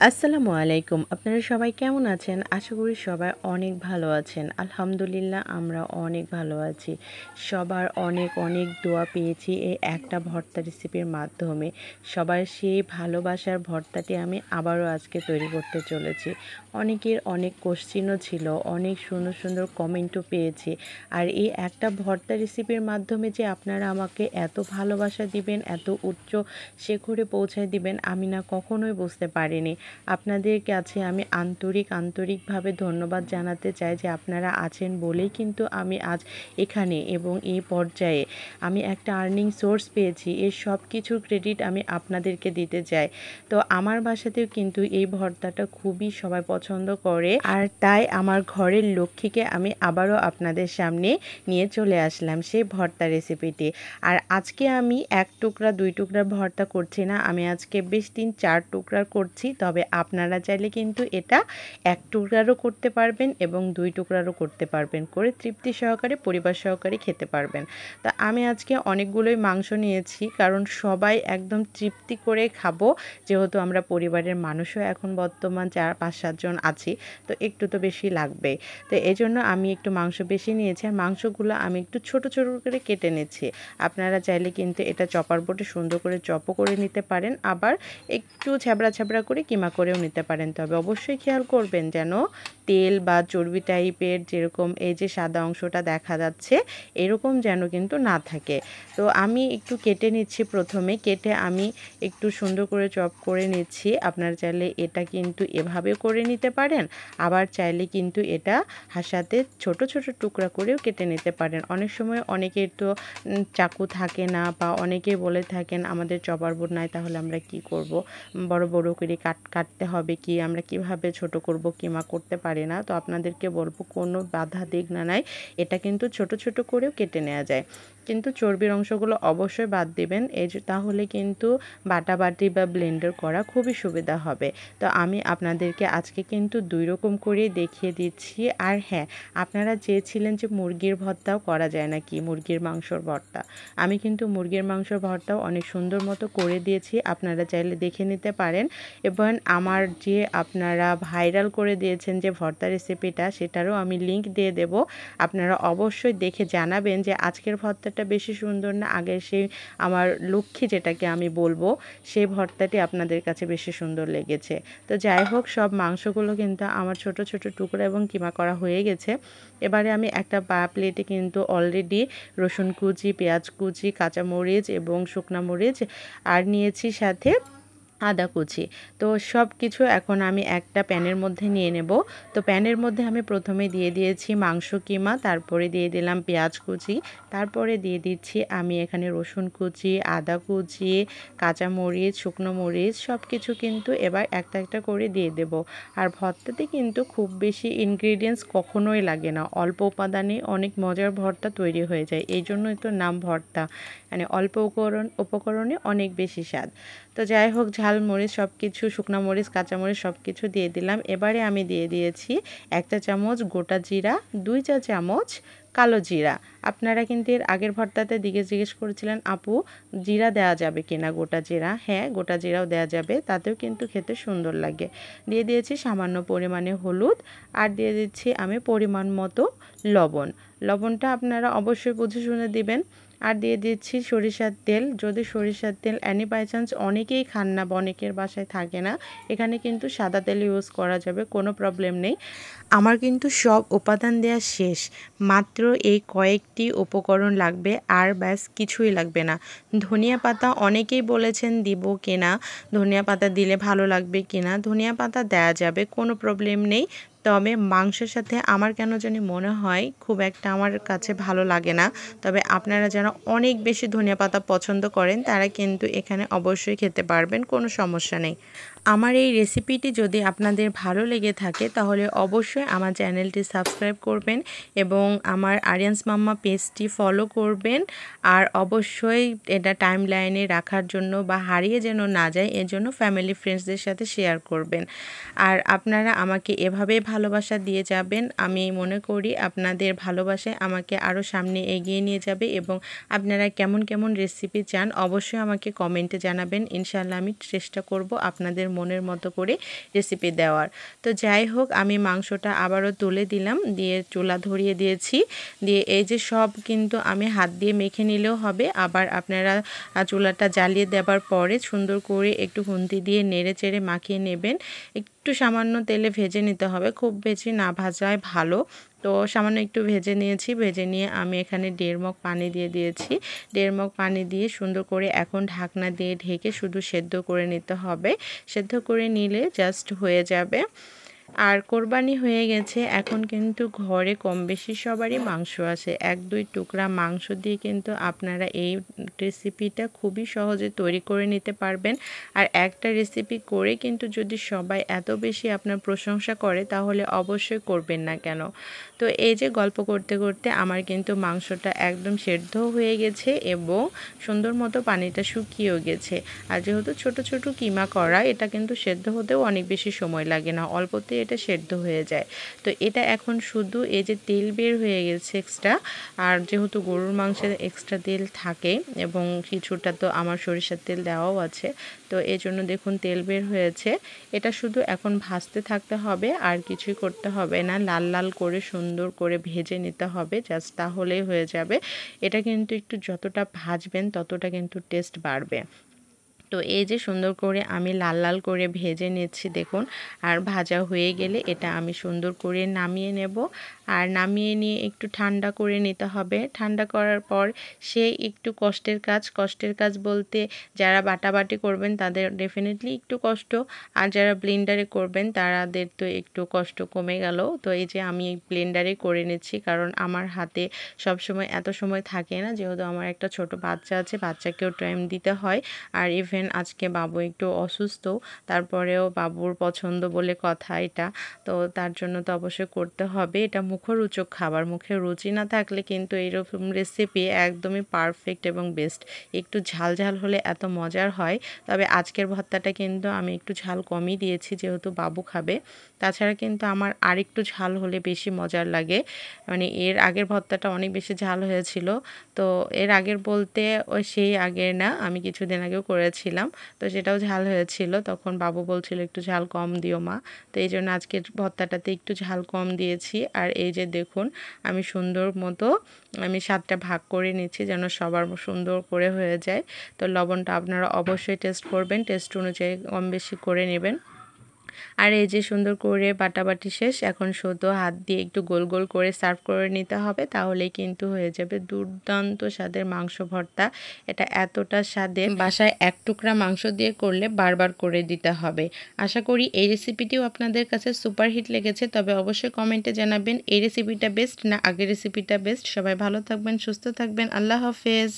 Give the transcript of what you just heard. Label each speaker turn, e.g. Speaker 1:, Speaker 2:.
Speaker 1: আসসালামু আলাইকুম। আপনারা সবাই কেমন আছেন? আশা করি সবাই অনেক ভালো আছেন। আলহামদুলিল্লাহ আমরা অনেক ভালো আছি। সবার অনেক অনেক দোয়া পেয়েছি এই একটা ভর্তা রেসিপির মাধ্যমে। সবার সেই ভালোবাসার ভর্তাটি আমি আবারও আজকে তৈরি করতে চলেছি। অনেকের অনেক কোশ্চেনও ছিল, অনেক সুন্দর সুন্দর কমেন্টও পেয়েছি। আর এই একটা ভর্তা রেসিপির মাধ্যমে যে আপনারা আমাকে এত ভালোবাসা দিবেন, এত উচ্চ শিখরে পৌঁছায় দিবেন, আমি না কখনোই বুঝতে পারিনি। আপনাদের কাছে আমি আন্তরিকভাবে ধন্যবাদ জানাতে চাই যে আপনারা আছেন বলেই কিন্তু আমি আজ এখানে এবং এই পর্যায়ে আমি একটা আর্নিং সোর্স পেয়েছি। এর সব কিছুর ক্রেডিট আমি আপনাদেরকে দিতে চাই। তো আমার বাসাতেও কিন্তু এই ভর্তাটা খুবই সবাই পছন্দ করে, আর তাই আমার ঘরের লক্ষ্মীকে আমি আবারও আপনাদের সামনে নিয়ে চলে আসলাম সেই ভর্তা রেসিপিটি। আর আজকে আমি 1 টুকরা 2 টুকরার ভর্তা করছি না, আমি আজকে বেশ 3-4 টুকরার করছি। তবে আপনারা চাইলে কিন্তু এটা 1 টুকরারও করতে পারবেন এবং 2 টুকরারও করতে পারবেন, করে তৃপ্তি সহকারে পরিবার সহকারে খেতে পারবেন। তা আমি আজকে অনেকগুলোই মাংস নিয়েছি, কারণ সবাই একদম তৃপ্তি করে খাবো, যেহেতু আমরা পরিবারের মানুষও এখন বর্তমান 4-5-7 জন আছি, তো একটু তো বেশি লাগবে। তো এই জন্য আমি একটু মাংস বেশি নিয়েছি, আর মাংসগুলো আমি একটু ছোট ছোট করে কেটে নিচ্ছি। আপনারা চাইলে কিন্তু এটা চপার বোর্ডে সুন্দর করে চপও করে নিতে পারেন, আবার একটু ছ্যাবড়া করে কিমা করেও নিতে পারেন। তবে অবশ্যই খেয়াল করবেন যেন তেল বা চর্বি টাইপের, যেরকম এই যে সাদা অংশটা দেখা যাচ্ছে, এরকম যেন কিন্তু না থাকে। তো আমি একটু কেটে নিচ্ছি, প্রথমে কেটে আমি একটু সুন্দর করে চপ করে নিচ্ছি। আপনারা চাইলে এটা কিন্তু এভাবে করে নিতে পারেন, আবার চাইলে কিন্তু এটা হাসাতে ছোট ছোট টুকরা করেও কেটে নিতে পারেন। অনেক সময় অনেকের তো চাকু থাকে না, বা অনেকে বলে থাকেন আমাদের চপার বোর্ড নাই, তাহলে আমরা কি করব, বড় বড় করে কাটতে হবে, কি আমরা কিভাবে ছোট করব, কিমা করতে পারি না। তো আপনাদেরকে বলবো কোনো বাধা দিক না নাই, এটা কিন্তু ছোট ছোট করেও কেটে নেওয়া যায়, কিন্তু চর্বির অংশগুলো অবশ্যই বাদ দিবেন। তাহলে কিন্তু বাটাবাটি বা ব্লেন্ডার করা খুবই সুবিধা হবে। তো আমি আপনাদেরকে আজকে কিন্তু 2 রকম করে দেখিয়ে দিচ্ছি। আর হ্যাঁ, আপনারা চেয়েছিলেন যে মুরগির ভর্তাও করা যায় নাকি, মুরগির মাংসর ভর্তা। আমি কিন্তু মুরগির মাংসর ভর্তাও অনেক সুন্দর মতো করে দিয়েছি, আপনারা চাইলে দেখে নিতে পারেন। এবং আমার যে আপনারা ভাইরাল করে দিয়েছেন যে ভর্তা রেসিপিটা, সেটারও আমি লিংক দিয়ে দেব। আপনারা অবশ্যই দেখে জানাবেন যে আজকের ভর্তাটা বেশি সুন্দর না আগের সেই আমার লক্ষ্মী যেটাকে আমি বলবো, সেই ভর্তাটি আপনাদের কাছে বেশি সুন্দর লেগেছে। তো যাই হোক, সব মাংসগুলো কিন্তু আমার ছোট ছোট টুকরা এবং কিমা করা হয়ে গেছে। এবারে আমি একটা প্লেটে কিন্তু অলরেডি রসুন কুচি, পেঁয়াজ কুচি, কাঁচামরিচ এবং শুকনা মরিচ আর নিয়েছি সাথে আদা কুচি। তো সব কিছু এখন আমি একটা প্যানের মধ্যে নিয়ে নেব। তো প্যানের মধ্যে আমি প্রথমে দিয়ে দিয়েছি মাংস কিমা, তারপরে দিয়ে দিলাম পেঁয়াজ কুচি, তারপরে দিয়ে দিচ্ছি আমি এখানে রসুন কুচি, আদা কুচি, কাঁচামরিচ, শুকনো মরিচ, সব কিছু কিন্তু এবার একটা একটা করে দিয়ে দেব। আর ভর্তাতে কিন্তু খুব বেশি ইনগ্রিডিয়েন্টস কখনোই লাগে না, অল্প উপাদানে অনেক মজার ভর্তা তৈরি হয়ে যায়, এই জন্যই তো নাম ভর্তা, মানে অল্প উপকরণে অনেক বেশি স্বাদ। তো যাই হোক, ঝাল মরিচ সব কিছু, শুকনো মরিচ, কাঁচামরিচ সব কিছু দিয়ে দিলাম। এবারে আমি দিয়ে দিয়েছি 1 চা চামচ গোটা জিরা, 2 চা চামচ কালো জিরা। আপনারা কিন্তু এর আগের ভর্তাতে জিজ্ঞেস করেছিলেন আপু জিরা দেওয়া যাবে কিনা, গোটা জিরা। হ্যাঁ, গোটা জিরাও দেওয়া যাবে, তাতেও কিন্তু খেতে সুন্দর লাগে। দিয়ে দিয়েছি সামান্য পরিমাণে হলুদ, আর দিয়ে দিচ্ছি আমি পরিমাণ মতো লবণ। লবণটা আপনারা অবশ্যই বুঝে শুনে দিবেন। আর দিয়ে দিচ্ছি সরিষার তেল। যদি সরিষার তেল এনি বাই চান্স অনেকেই খান না বা অনেকের বাসায় থাকে না, এখানে কিন্তু সাদা তেল ইউজ করা যাবে, কোনো প্রবলেম নেই। আমার কিন্তু সব উপাদান দেওয়া শেষ, মাত্র এই কয়েকটি উপকরণ লাগবে, আর ব্যাস কিছুই লাগবে না। ধনিয়া পাতা অনেকেই বলেছেন দিব কিনা, ধনিয়া পাতা দিলে ভালো লাগবে কিনা। ধনিয়া পাতা দেওয়া যাবে, কোনো প্রবলেম নেই। তবে মাংসের সাথে আমার কেন জানি মনে হয় খুব একটা আমার কাছে ভালো লাগে না। তবে আপনারা যারা অনেক বেশি ধনিয়া পাতা পছন্দ করেন, তারা কিন্তু এখানে অবশ্যই খেতে পারবেন, কোনো সমস্যা নেই। আমার এই রেসিপিটি যদি আপনাদের ভালো লেগে থাকে, তাহলে অবশ্যই আমার চ্যানেলটি সাবস্ক্রাইব করবেন এবং আমার আরিয়ান্স মাম্মা পেজটি ফলো করবেন। আর অবশ্যই এটা টাইম লাইনে রাখার জন্য বা হারিয়ে যেন না যায়, এর জন্য ফ্যামিলি ফ্রেন্ডসদের সাথে শেয়ার করবেন। আর আপনারা আমাকে এভাবে ভালোবাসা দিয়ে যাবেন, আমি মনে করি আপনাদের ভালোবাসায় আমাকে আরও সামনে এগিয়ে নিয়ে যাবে। এবং আপনারা কেমন কেমন রেসিপি চান অবশ্যই আমাকে কমেন্টে জানাবেন, ইনশাআল্লাহ আমি চেষ্টা করব আপনাদের মনের মতো করে রেসিপি দেওয়ার। তো যাই হোক, আমি মাংসটা আবারও তুলে দিলাম, দিয়ে চুলা ধরিয়ে দিয়েছি। দিয়ে এই যে সব কিন্তু আমি হাত দিয়ে মেখে নিলেও হবে। আবার আপনারা চুলাটা জ্বালিয়ে দেওয়ার পরে সুন্দর করে একটু খুন্তি দিয়ে নেড়ে চেড়ে মাখিয়ে নেবেন। একটু সামান্য তেলে ভেজে নিতে হবে, খুব বেশি না ভাজায় ভালো। তো সামান্য একটু ভেজে নিয়েছি, ভেজে নিয়ে আমি এখানে 1.5 মগ পানি দিয়ে দিয়েছি। 1.5 মগ পানি দিয়ে সুন্দর করে এখন ঢাকনা দিয়ে ঢেকে শুধু সেদ্ধ করে নিতে হবে। সেদ্ধ করে নিলে জাস্ট হয়ে যাবে। আর কোরবানি হয়ে গেছে, এখন কিন্তু ঘরে কম বেশি সবারই মাংস আছে। 1-2 টুকরা মাংস দিয়ে কিন্তু আপনারা এই রেসিপিটা খুবই সহজে তৈরি করে নিতে পারবেন। আর একটা রেসিপি করে কিন্তু যদি সবাই এত বেশি আপনার প্রশংসা করে তাহলে অবশ্যই করবেন না কেন। তো এই যে গল্প করতে করতে আমার কিন্তু মাংসটা একদম সেদ্ধ হয়ে গেছে এবং সুন্দর মতো পানিটা শুকিয়েও গেছে। আর যেহেতু ছোট ছোট কিমা করা, এটা কিন্তু সেদ্ধ হতেও অনেক বেশি সময় লাগে না, অল্পতে এটা সেদ্ধ হয়ে যায়। তো এটা এখন শুধু এই যে তেল বের হয়ে গেছে এক্সট্রা, আর যেহেতু গরুর মাংসের এক্সট্রা তেল থাকে এবং কিছুটা তো আমার সরিষার তেল দেওয়াও আছে, তো এই জন্য দেখুন তেল বের হয়েছে। এটা শুধু এখন ভাজতে থাকতে হবে, আর কিছুই করতে হবে না। লাল লাল করে সুন্দর করে ভেজে নিতে হবে, জাস্ট তাহলেই হয়ে যাবে। এটা কিন্তু একটু যতটা ভাজবেন ততটা কিন্তু টেস্ট বাড়বে। তো এই যে সুন্দর করে আমি লাল লাল করে ভেজে নিচ্ছি দেখুন। আর ভাজা হয়ে গেলে এটা আমি সুন্দর করে নামিয়ে নেব। আর নামিয়ে নিয়ে একটু ঠান্ডা করে নিতে হবে। ঠান্ডা করার পর সেই একটু কষ্টের কাজ বলতে যারা বাটাবাটি করবেন তাদের ডেফিনেটলি একটু কষ্ট, আর যারা ব্লেন্ডারে করবেন তাদের তো একটু কষ্ট কমে গেল। তো এই যে আমি ব্লেন্ডারে করে নিচ্ছি, কারণ আমার হাতে সবসময় এত সময় থাকে না, যেহেতু আমার একটা ছোট বাচ্চা আছে, বাচ্চাকেও টাইম দিতে হয়। আর ইভেন আজকে বাবু একটু অসুস্থ, তারপরেও বাবুর পছন্দ বলে কথা এটা, তো তার জন্য তো অবশ্যই করতে হবে। এটা মুখরোচক খাবার, মুখে রুচি না থাকলে কিন্তু এইরকম রেসিপি একদমই পারফেক্ট এবং বেস্ট। একটু ঝাল ঝাল হলে এত মজার হয়। তবে আজকের ভর্তাটা কিন্তু আমি একটু ঝাল কমই দিয়েছি, যেহেতু বাবু খাবে। তাছাড়া কিন্তু আমার আরেকটু ঝাল হলে বেশি মজার লাগে। মানে এর আগের ভর্তাটা অনেক বেশি ঝাল হয়েছিল। তো এর আগের বলতে ওই সেই আগের না, আমি কিছুদিন আগেও করেছিলাম, তো সেটাও ঝাল হয়েছিল। তখন বাবু বলছিল একটু ঝাল কম দিও মা, তো এই জন্য আজকের ভর্তাটাতে একটু ঝাল কম দিয়েছি। আর এই যে দেখুন আমি সুন্দর মতো আমি 7টা ভাগ করে নিচ্ছি যেন সবার সুন্দর করে হয়ে যায়। তো লবণটা আপনারা অবশ্যই টেস্ট করবেন, টেস্ট অনুযায়ী কম বেশি করে নেবেন। আর এই যে সুন্দর করে বাটাবাটি শেষ, এখন শুধু হাত দিয়ে একটু গোল গোল করে সার্ভ করে নিতে হবে, তাহলেই কিন্তু হয়ে যাবে দুর্দান্ত স্বাদের মাংস ভর্তা। এটা এতটা স্বাদের, বাসায় 1 টুকরা মাংস দিয়ে করলে বারবার করে দিতে হবে। আশা করি এই রেসিপিটিও আপনাদের কাছে সুপারহিট লেগেছে। তবে অবশ্যই কমেন্টে জানাবেন এই রেসিপিটা বেস্ট না আগের রেসিপিটা বেস্ট। সবাই ভালো থাকবেন, সুস্থ থাকবেন। আল্লাহ হাফেজ।